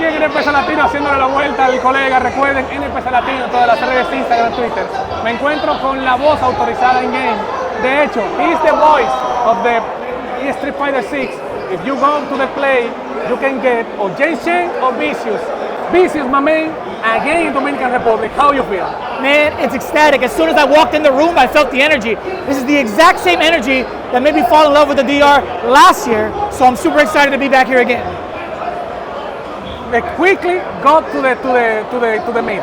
siguen en NPC Latino haciéndole la vuelta al colega. Recuerden, NPC Latino, todas las redes Instagram, Twitter. Me encuentro con la voz autorizada en game. De hecho, he's the voice of the Street Fighter 6. If you go to the play, you can get or James Chen or Vicious. Vicious, my man, again in Dominican Republic. How you feel? Man, it's ecstatic. As soon as I walked in the room, I felt the energy. This is the exact same energy that made me fall in love with the DR last year. So I'm super excited to be back here again. Quickly go to the meat.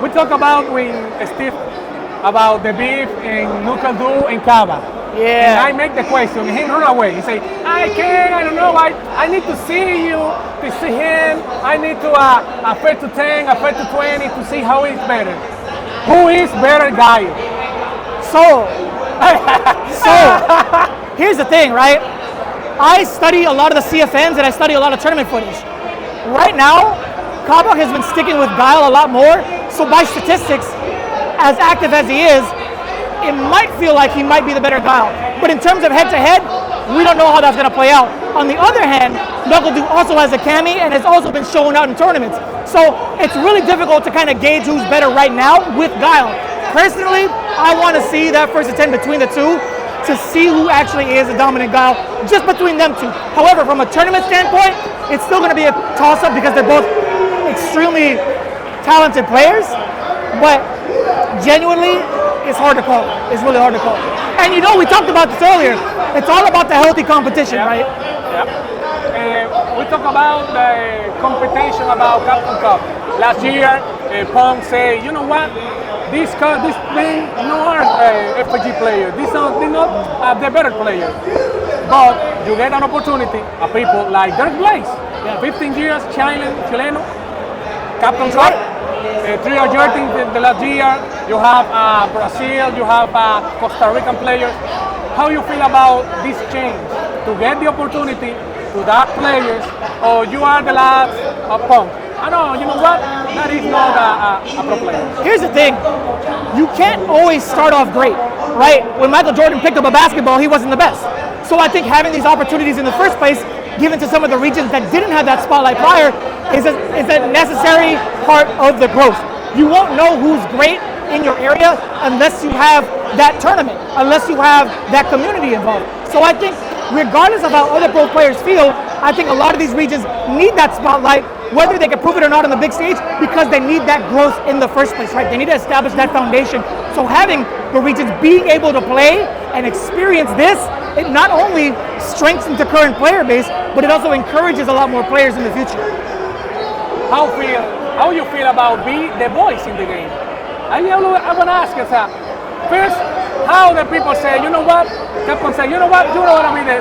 We talk about with Steve about the beef in Nucaldu and Cava. Yeah. And I make the question, he run away. He say, I can't, I don't know, I need to see you, to see him. I need to a fair to 10, a fair to 20 to see how he's better. Who is better guy? So here's the thing, right? I study a lot of the CFNs and I study a lot of tournament footage. Right now, Kabak has been sticking with Guile a lot more. So by statistics, as active as he is, it might feel like he might be the better Guile. But in terms of head-to-head, we don't know how that's going to play out. On the other hand, Knuckle also has a Cammy and has also been showing out in tournaments. So it's really difficult to kind of gauge who's better right now with Guile. Personally, I want to see that first attempt between the two to see who actually is a dominant Guile just between them two. However, from a tournament standpoint, it's still going to be a toss-up because they're both extremely talented players. But genuinely, it's hard to call. It's really hard to call. And you know, we talked about this earlier. It's all about the healthy competition, right? Yeah. We talk about the competition about Capcom Cup. Last year, Pong said, you know what? This thing no are FG players. They're not the better players. But you get an opportunity of people like Dirk Blaze, 15 years, Chileno, Capcom Cup. 3 Argentines the last year, you have Brazil, you have Costa Rican players. How you feel about this change? To get the opportunity to that players, or you are the last Pong? I know, you know what? That is not a pro player. Here's the thing, you can't always start off great, right? When Michael Jordan picked up a basketball, he wasn't the best. So I think having these opportunities in the first place, given to some of the regions that didn't have that spotlight prior, is a necessary part of the growth. You won't know who's great in your area unless you have that tournament, unless you have that community involved. So I think regardless of how other pro players feel, I think a lot of these regions need that spotlight, whether they can prove it or not on the big stage, because they need that growth in the first place, right? They need to establish that foundation. So having the regions being able to play and experience this, it not only strengthens the current player base, but it also encourages a lot more players in the future. How you feel about being the voice in the game? I want to ask you, first, how the people say, you know what? Capcom say, you know what? You don't want to be the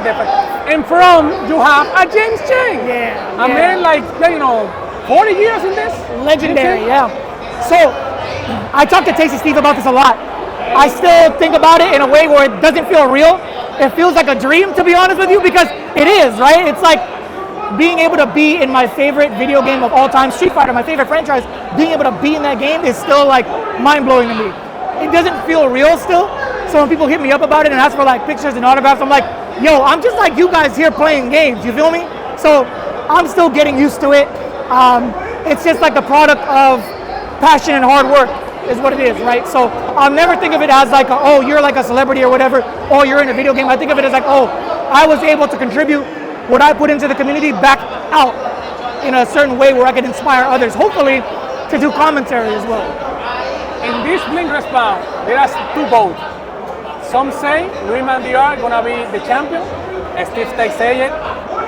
and from you have a James Chen. Yeah. A man like 40 years in this. Legendary, yeah. So I talk to Tasty Steve about this a lot. I still think about it in a way where it doesn't feel real. It feels like a dream, to be honest with you, because it is, right? It's like being able to be in my favorite video game of all time, Street Fighter, my favorite franchise, being able to be in that game is still like mind-blowing to me. It doesn't feel real still. So when people hit me up about it and ask for like pictures and autographs, I'm like, yo, I'm just like you guys here playing games, you feel me? So I'm still getting used to it. It's just like the product of passion and hard work is what it is, right? So I'll never think of it as like, oh, you're like a celebrity or whatever, or you're in a video game. I think of it as like, oh, I was able to contribute what I put into the community back out in a certain way where I can inspire others, hopefully to do commentary as well. In this Blink Respawn, there are two votes. Some say Luis Mandiar gonna be the champion. Steve Steak say it.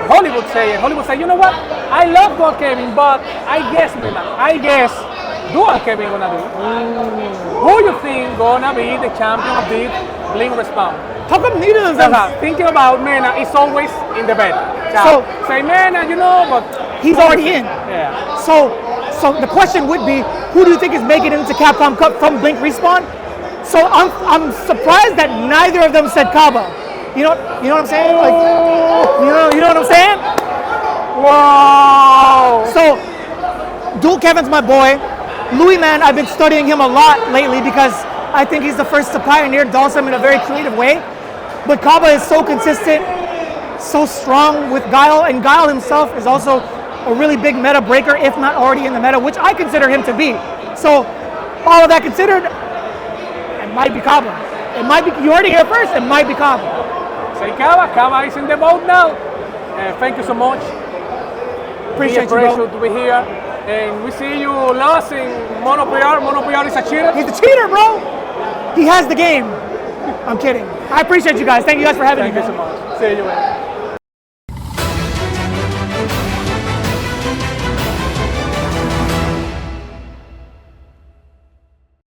Hollywood say it. Hollywood say, you know what? I love Dual Kevin, but I guess Dual Kevin gonna do it. Who you think gonna be the champion of this Blink Respawn? How come neither of them? Thinking about Mena is always in the bed. So say Mena, but he's already in. Yeah. So the question would be, who do you think is making it into Capcom Cup from Blink Respawn? So I'm surprised that neither of them said Kaba. You know what I'm saying? Like, you know what I'm saying? Wow. So Dual Kevin's my boy. Louis, man, I've been studying him a lot lately because I think he's the first to pioneer Dawson in a very creative way. But Kaba is so consistent, so strong with Guile, and Guile himself is also a really big meta breaker, if not already in the meta, which I consider him to be. So, all of that considered, it might be Cabo. It might be, you already hear it first, it might be Cabo. Say Cava. Cava is in the boat now. Thank you so much. Appreciate you, Pleasure bro. to be here. And we see you lost in Mono PR. Mono PR is a cheater. He's a cheater, bro. He has the game. I'm kidding. I appreciate you guys. Thank you guys for having Thank me, you man. so much. See you, man.